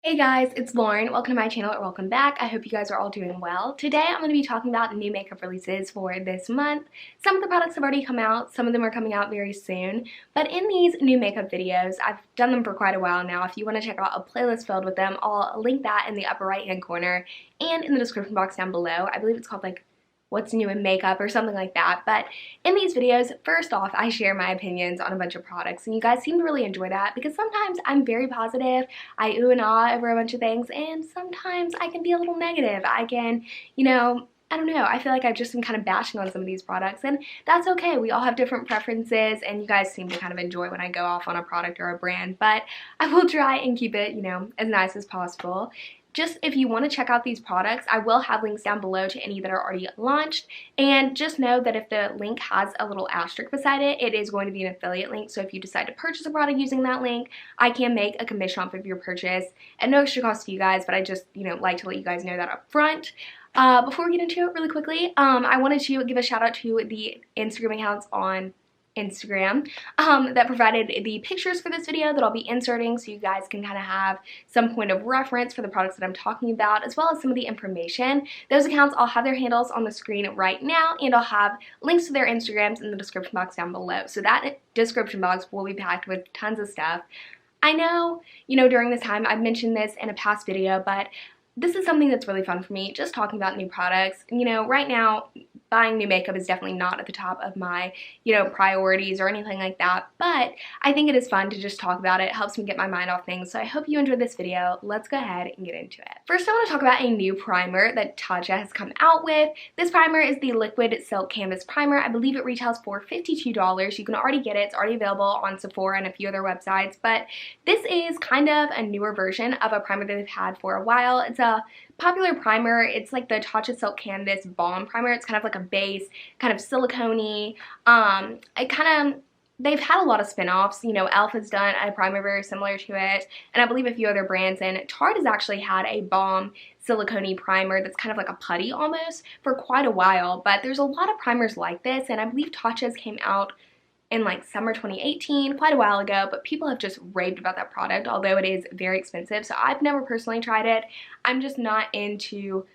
Hey guys, it's Lauren. Welcome to my channel or welcome back. I hope you guys are all doing well. Today I'm going to be talking about new makeup releases for this month. Some of the products have already come out, some of them are coming out very soon. But in these new makeup videos, I've done them for quite a while now. If you want to check out a playlist filled with them, I'll link that in the upper right hand corner and in the description box down below. I believe it's called like what's new in makeup or something like that. But in these videos, first off, I share my opinions on a bunch of products, and you guys seem to really enjoy that because sometimes I'm very positive, I ooh and ah over a bunch of things, and sometimes I can be a little negative. I can, I don't know, I feel like I've just been kind of bashing on some of these products, and that's okay. We all have different preferences, and you guys seem to kind of enjoy when I go off on a product or a brand, but I will try and keep it, as nice as possible. Just if you want to check out these products, I will have links down below to any that are already launched, and just know that if the link has a little asterisk beside it, it is going to be an affiliate link. So if you decide to purchase a product using that link, I can make a commission off of your purchase at no extra cost to you guys, but I just like to let you guys know that up front. Before we get into it really quickly, I wanted to give a shout out to the Instagram accounts on Instagram that provided the pictures for this video that I'll be inserting, so you guys can kind of have some point of reference for the products that I'm talking about, as well as some of the information. Those accounts, I'll have their handles on the screen right now, and I'll have links to their Instagrams in the description box down below. So that description box will be packed with tons of stuff. I know, during this time, I've mentioned this in a past video, but this is something that's really fun for me, just talking about new products. Right now, buying new makeup is definitely not at the top of my, priorities or anything like that, but I think it is fun to just talk about it. It helps me get my mind off things, so I hope you enjoyed this video. Let's go ahead and get into it. First, I want to talk about a new primer that Tatcha has come out with. This primer is the Liquid Silk Canvas Primer. I believe it retails for $52. You can already get it. It's already available on Sephora and a few other websites, but this is kind of a newer version of a primer that they've had for a while. It's a popular primer. It's like the Tatcha Silk Canvas Balm Primer. It's kind of like a base, kind of silicone-y. They've had a lot of spin-offs. e.l.f. has done a primer very similar to it, and I believe a few other brands, and Tarte has actually had a balm silicone primer that's kind of like a putty almost for quite a while, but there's a lot of primers like this, and I believe Tatcha's came out in like summer 2018, quite a while ago, but people have just raved about that product, although it is very expensive. So I've never personally tried it. I'm just not into,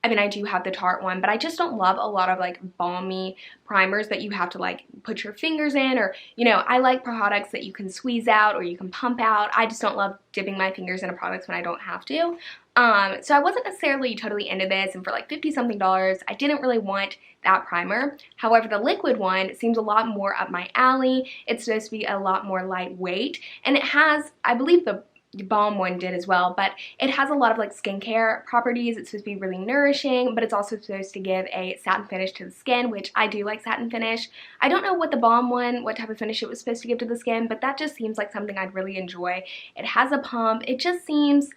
I do have the Tarte one, but I just don't love a lot of like balmy primers that you have to like put your fingers in, or I like products that you can squeeze out or you can pump out. I just don't love dipping my fingers into products when I don't have to. So I wasn't necessarily totally into this, and for like 50 something dollars, I didn't really want that primer. However, the liquid one seems a lot more up my alley. It's supposed to be a lot more lightweight, and it has, I believe the balm one did as well, but it has a lot of like skincare properties. It's supposed to be really nourishing, but it's also supposed to give a satin finish to the skin, which I do like satin finish. I don't know what the balm one, what type of finish it was supposed to give to the skin, but that just seems like something I'd really enjoy. It has a pump. It just seems,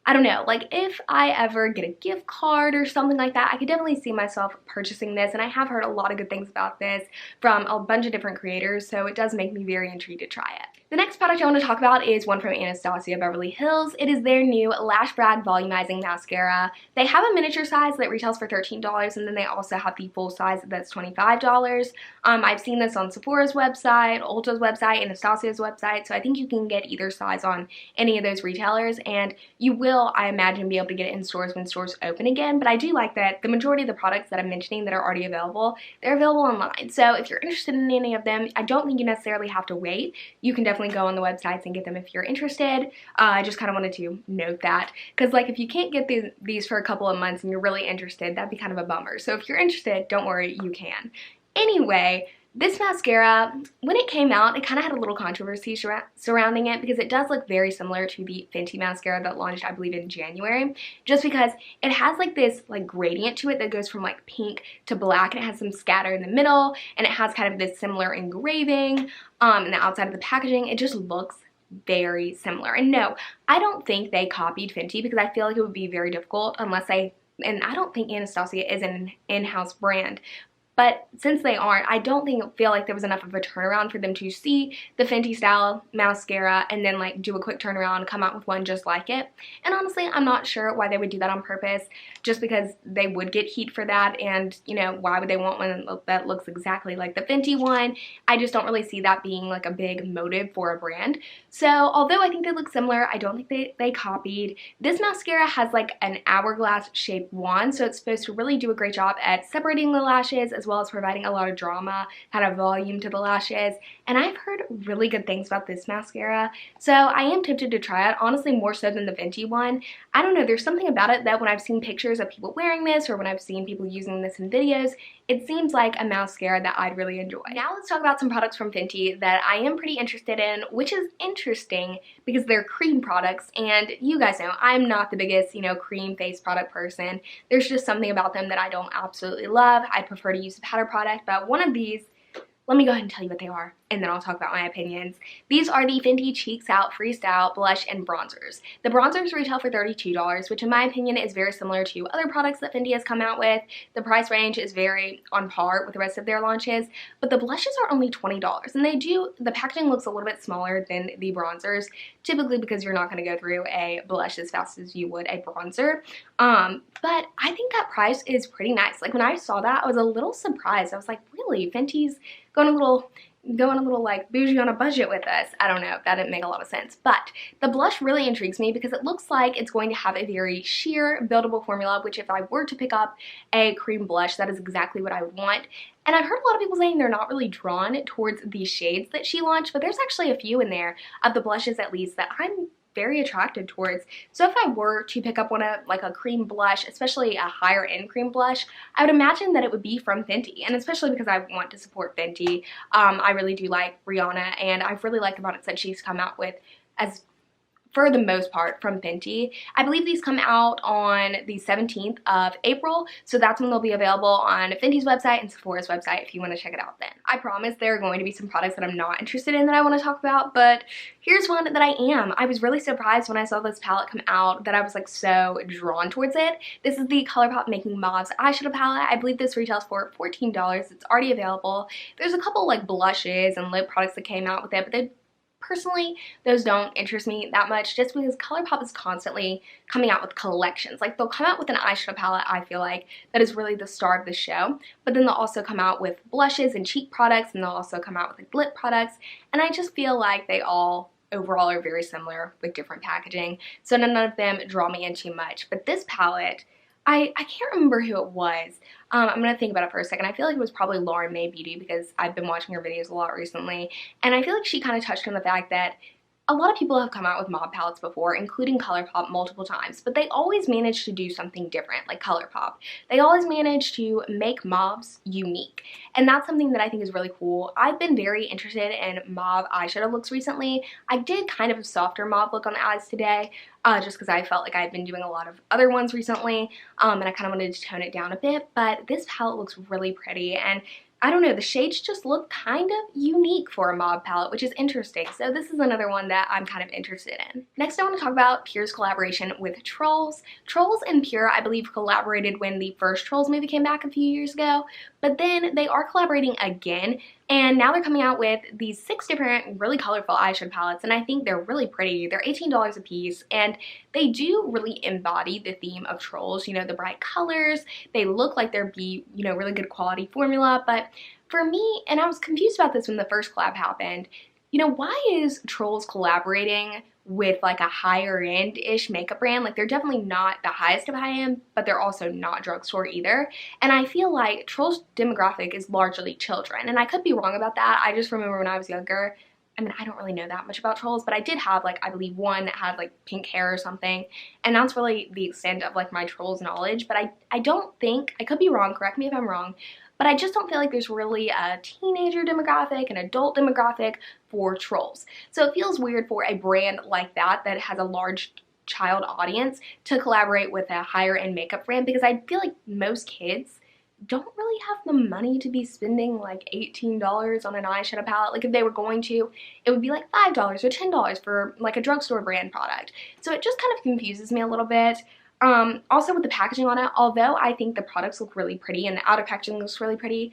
I don't know, like if I ever get a gift card or something like that, I could definitely see myself purchasing this, and I have heard a lot of good things about this from a bunch of different creators, so it does make me very intrigued to try it. The next product I want to talk about is one from Anastasia Beverly Hills. It is their new Lash Brag Volumizing Mascara. They have a miniature size that retails for $13, and then they also have the full size that's $25. I've seen this on Sephora's website, Ulta's website, Anastasia's website, so I think you can get either size on any of those retailers, and you will, I imagine, be able to get it in stores when stores open again. But I do like that the majority of the products that I'm mentioning that are already available, they're available online. So if you're interested in any of them, I don't think you necessarily have to wait. You can definitely go on the websites and get them if you're interested. I just kind of wanted to note that, because like if you can't get these for a couple of months and you're really interested, that'd be kind of a bummer. So if you're interested, don't worry, you can. Anyway, this mascara, when it came out, it kind of had a little controversy surrounding it because it does look very similar to the Fenty mascara that launched, I believe, in January, just because it has like this like gradient to it that goes from like pink to black, and it has some scatter in the middle, and it has kind of this similar engraving in the outside of the packaging. It just looks very similar. And no, I don't think they copied Fenty, because I feel like it would be very difficult unless and I don't think Anastasia is an in-house brand. but since they aren't, I don't feel like there was enough of a turnaround for them to see the Fenty style mascara and then like do a quick turnaround, come out with one just like it. And honestly, I'm not sure why they would do that on purpose, just because they would get heat for that, and you know, why would they want one that looks exactly like the Fenty one? I just don't really see that being like a big motive for a brand. So although I think they look similar, I don't think they copied. This mascara has like an hourglass shaped wand, so it's supposed to really do a great job at separating the lashes as well as providing a lot of drama, kind of volume to the lashes. And I've heard really good things about this mascara, so I am tempted to try it, honestly more so than the Fenty one. I don't know, there's something about it that when I've seen pictures of people wearing this or when I've seen people using this in videos, it seems like a mascara that I'd really enjoy. Now let's talk about some products from Fenty that I am pretty interested in, which is interesting because they're cream products, and you guys know I'm not the biggest, you know, cream face product person. There's just something about them that I don't absolutely love. I prefer to use a powder product, but one of these, let me go ahead and tell you what they are, and then I'll talk about my opinions. These are the Fenty Cheeks Out Freestyle Blush and Bronzers. The bronzers retail for $32, which in my opinion is very similar to other products that Fenty has come out with. The price range is very on par with the rest of their launches, but the blushes are only $20, and the packaging looks a little bit smaller than the bronzers, typically because you're not going to go through a blush as fast as you would a bronzer. But I think that price is pretty nice. Like when I saw that, I was a little surprised. I was like, really? Fenty's going a little like bougie on a budget with us. I don't know, that didn't make a lot of sense. But the blush really intrigues me because it looks like it's going to have a very sheer buildable formula, which if I were to pick up a cream blush, that is exactly what I would want. And I've heard a lot of people saying they're not really drawn towards the shades that she launched, but there's actually a few in there of the blushes at least that I'm very attracted towards. So if I were to pick up one of like a cream blush, especially a higher end cream blush, I would imagine that it would be from Fenty, and especially because I want to support Fenty. I really do like Rihanna, and I really like the products that she's come out with as for the most part from Fenty. I believe these come out on the 17th of April, so that's when they'll be available on Fenty's website and Sephora's website if you want to check it out then. I promise there are going to be some products that I'm not interested in that I want to talk about, but here's one that I am. I was really surprised when I saw this palette come out that I was like so drawn towards it. This is the ColourPop Making Mauves eyeshadow palette. I believe this retails for $14. It's already available. There's a couple like blushes and lip products that came out with it, but personally, those don't interest me that much just because ColourPop is constantly coming out with collections. Like they'll come out with an eyeshadow palette, I feel like, that is really the star of the show, but then they'll also come out with blushes and cheek products, and they'll also come out with like lip products, and I just feel like they all overall are very similar with different packaging, so none of them draw me in too much. But this palette, I can't remember who it was. I'm going to think about it for a second. I feel like it was probably Lauren May Beauty because I've been watching her videos a lot recently, and I feel like she kind of touched on the fact that a lot of people have come out with mauve palettes before, including ColourPop multiple times, but they always manage to do something different, like ColourPop. They always manage to make mauves unique, and that's something that I think is really cool. I've been very interested in mauve eyeshadow looks recently. I did kind of a softer mauve look on the eyes today, just because I felt like I had been doing a lot of other ones recently, and I kind of wanted to tone it down a bit, but this palette looks really pretty, and I don't know, the shades just look kind of unique for a mauve palette, which is interesting. So this is another one that I'm kind of interested in. Next, I want to talk about Pure's collaboration with Trolls. Trolls and Pure, I believe, collaborated when the first Trolls movie came back a few years ago, but then they are collaborating again, and now they're coming out with these 6 different really colorful eyeshadow palettes, and I think they're really pretty. They're $18 a piece, and they do really embody the theme of Trolls, you know, the bright colors. They look like they're really good quality formula, but for me, and I was confused about this when the first collab happened, you know, why is Trolls collaborating with like a higher end-ish makeup brand? Like they're definitely not the highest of high end, but they're also not drugstore either. And I feel like Trolls demographic is largely children, and I could be wrong about that. I just remember when I was younger, I mean, I don't really know that much about Trolls, but I did have like, I believe one that had like pink hair or something, and that's really the extent of like my Trolls knowledge. But I don't think, I could be wrong, correct me if I'm wrong, but I just don't feel like there's really a teenager demographic, an adult demographic for Trolls. So it feels weird for a brand like that that has a large child audience to collaborate with a higher end makeup brand, because I feel like most kids don't really have the money to be spending like $18 on an eyeshadow palette. Like if they were going to, it would be like $5 or $10 for like a drugstore brand product. So it just kind of confuses me a little bit. Also with the packaging on it, although I think the products look really pretty and the outer packaging looks really pretty,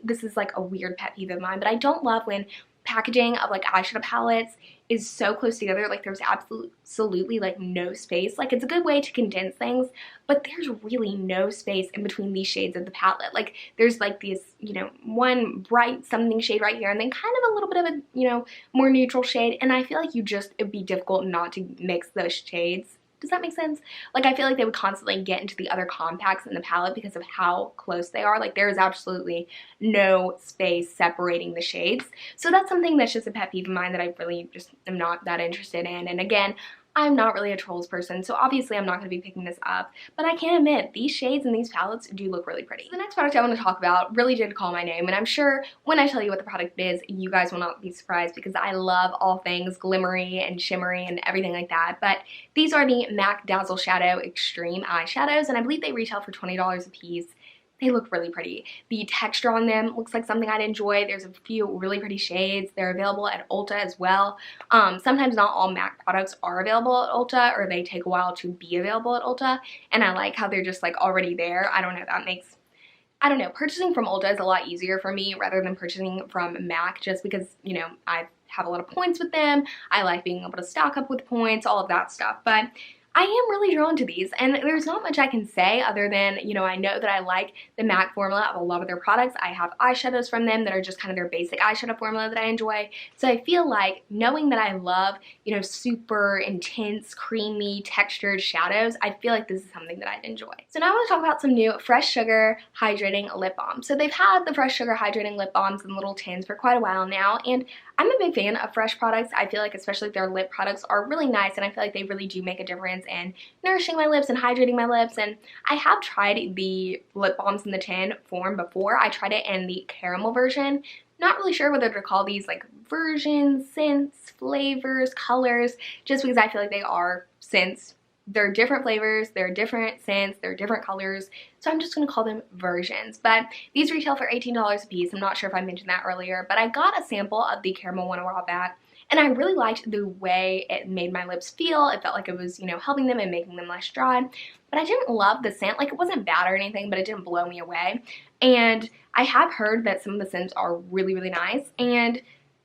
this is like a weird pet peeve of mine, but I don't love when packaging of like eyeshadow palettes is so close together, like there's absolutely like no space. Like it's a good way to condense things, but there's really no space in between these shades of the palette. Like there's like this, you know, one bright something shade right here and then kind of a little bit of a, you know, more neutral shade, and I feel like it'd be difficult not to mix those shades. Does that make sense? Like I feel like they would constantly get into the other compacts in the palette because of how close they are. Like there is absolutely no space separating the shades. So that's something that's just a pet peeve of mine that I really just am not that interested in. And again, I'm not really a trolls person, so obviously I'm not going to be picking this up, but I can admit these shades and these palettes do look really pretty. The next product I want to talk about really did call my name, and I'm sure when I tell you what the product is, you guys will not be surprised because I love all things glimmery and shimmery and everything like that. But these are the MAC Dazzle Shadow Extreme Eyeshadows, and I believe they retail for $20 a piece. They look really pretty. The texture on them looks like something I'd enjoy. There's a few really pretty shades. They're available at Ulta as well. Sometimes not all MAC products are available at Ulta, or they take a while to be available at Ulta, and I like how they're just like already there. I don't know, purchasing from Ulta is a lot easier for me rather than purchasing from MAC, just because, you know, I have a lot of points with them. I like being able to stock up with points, all of that stuff. But I am really drawn to these, and there's not much I can say other than, you know, I know that I like the MAC formula of a lot of their products. I have eyeshadows from them that are just kind of their basic eyeshadow formula that I enjoy. So I feel like knowing that I love, you know, super intense, creamy, textured shadows, I feel like this is something that I'd enjoy. So now I want to talk about some new Fresh Sugar Hydrating Lip Balm. So they've had the Fresh Sugar Hydrating Lip Balms in little tins for quite a while now, and I'm a big fan of Fresh products. I feel like especially their lip products are really nice, and I feel like they really do make a difference in nourishing my lips and hydrating my lips. And I have tried the lip balms in the tin form before. I tried it in the caramel version. Not really sure whether to call these like versions, scents, flavors, colors, just because I feel like they are scents. They're different flavors, they're different scents, they're different colors, so I'm just going to call them versions. But these retail for $18 a piece. I'm not sure if I mentioned that earlier, but I got a sample of the caramel one a while back, and I really liked the way it made my lips feel. It felt like it was, you know, helping them and making them less dry, but I didn't love the scent. Like, it wasn't bad or anything, but it didn't blow me away. And I have heard that some of the scents are really, really nice, and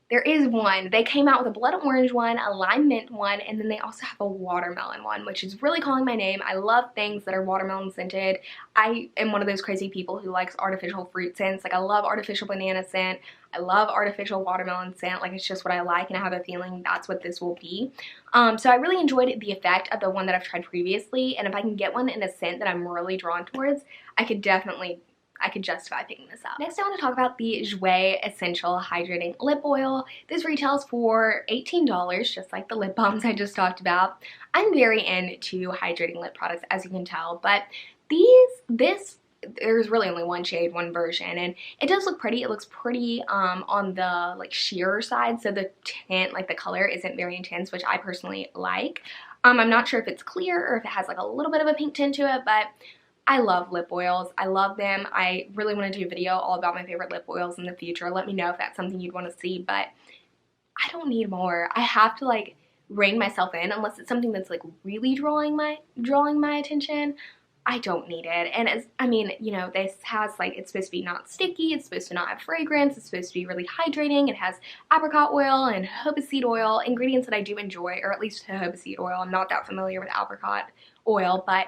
there is one. They came out with a blood orange one, a lime mint one, and then they also have a watermelon one, which is really calling my name. I love things that are watermelon scented. I am one of those crazy people who likes artificial fruit scents. Like, I love artificial banana scent. I love artificial watermelon scent. Like, it's just what I like, and I have a feeling that's what this will be. So I really enjoyed the effect of the one that I've tried previously, and if I can get one in a scent that I'm really drawn towards, I could justify picking this up. Next, I want to talk about the Jouer Essential Hydrating Lip Oil. This retails for $18, just like the lip balms I just talked about. I'm very into hydrating lip products, as you can tell, but there's really only one shade, one version, and it does look pretty. It looks pretty on the like sheer side, so the tint, like the color, isn't very intense, which I personally like. I'm not sure if it's clear or if it has like a little bit of a pink tint to it, but I love lip oils. I love them. I really want to do a video all about my favorite lip oils in the future. Let me know if that's something you'd want to see, but I don't need more. I have to like rein myself in unless it's something that's like really drawing my attention. I don't need it. And I mean, you know, this has like, it's supposed to be not sticky, it's supposed to not have fragrance, it's supposed to be really hydrating. It has apricot oil and jojoba seed oil, ingredients that I do enjoy, or at least jojoba seed oil. I'm not that familiar with apricot oil, but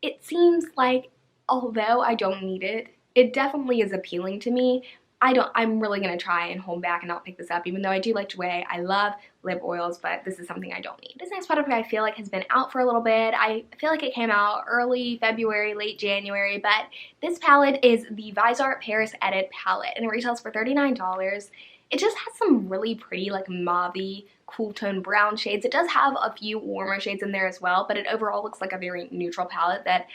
it seems like, although I don't need it, it definitely is appealing to me. I'm really going to try and hold back and not pick this up, even though I do like Jouer. I love lip oils, but this is something I don't need. This next product I feel like has been out for a little bit. I feel like it came out early February, late January, but this palette is the Weiser Paris Edit palette, and it retails for $39. It just has some really pretty, like, mauve-y, cool tone brown shades. It does have a few warmer shades in there as well, but it overall looks like a very neutral palette that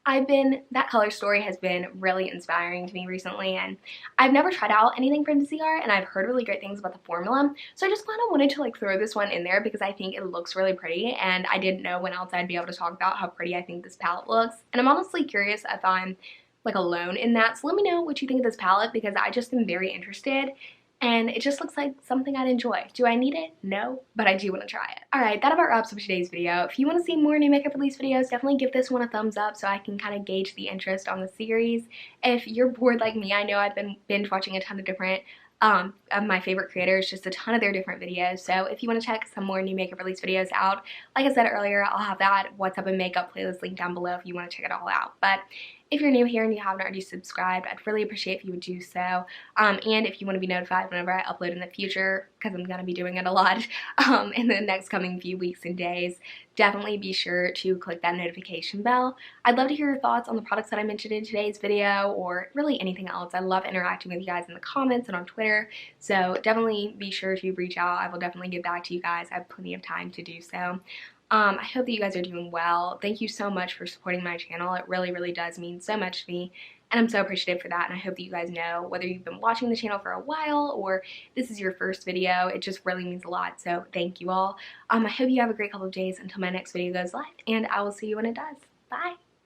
that color story has been really inspiring to me recently, and I've never tried out anything from Sklar, and I've heard really great things about the formula, so I just kind of wanted to like throw this one in there because I think it looks really pretty, and I didn't know when else I'd be able to talk about how pretty I think this palette looks, and I'm honestly curious if I'm like alone in that, so let me know what you think of this palette because I just am very interested. and it just looks like something I'd enjoy. Do I need it? No, but I do want to try it. Alright, that about wraps up today's video. If you want to see more new makeup release videos, definitely give this one a thumbs up so I can kind of gauge the interest on the series. If you're bored like me, I know I've been binge watching a ton of different of my favorite creators, just a ton of their different videos. So if you want to check some more new makeup release videos out, like I said earlier, I'll have that What's Up in Makeup playlist linked down below if you want to check it all out. But if you're new here and you haven't already subscribed, I'd really appreciate if you would do so. And if you want to be notified whenever I upload in the future, because I'm going to be doing it a lot in the next coming few weeks and days, definitely be sure to click that notification bell. I'd love to hear your thoughts on the products that I mentioned in today's video, or really anything else. I love interacting with you guys in the comments and on Twitter, so definitely be sure to reach out. I will definitely get back to you guys. I have plenty of time to do so. I hope that you guys are doing well. Thank you so much for supporting my channel. It really, really does mean so much to me, and I'm so appreciative for that, and I hope that you guys know, whether you've been watching the channel for a while or this is your first video, it just really means a lot, so thank you all. I hope you have a great couple of days until my next video goes live, and I will see you when it does. Bye!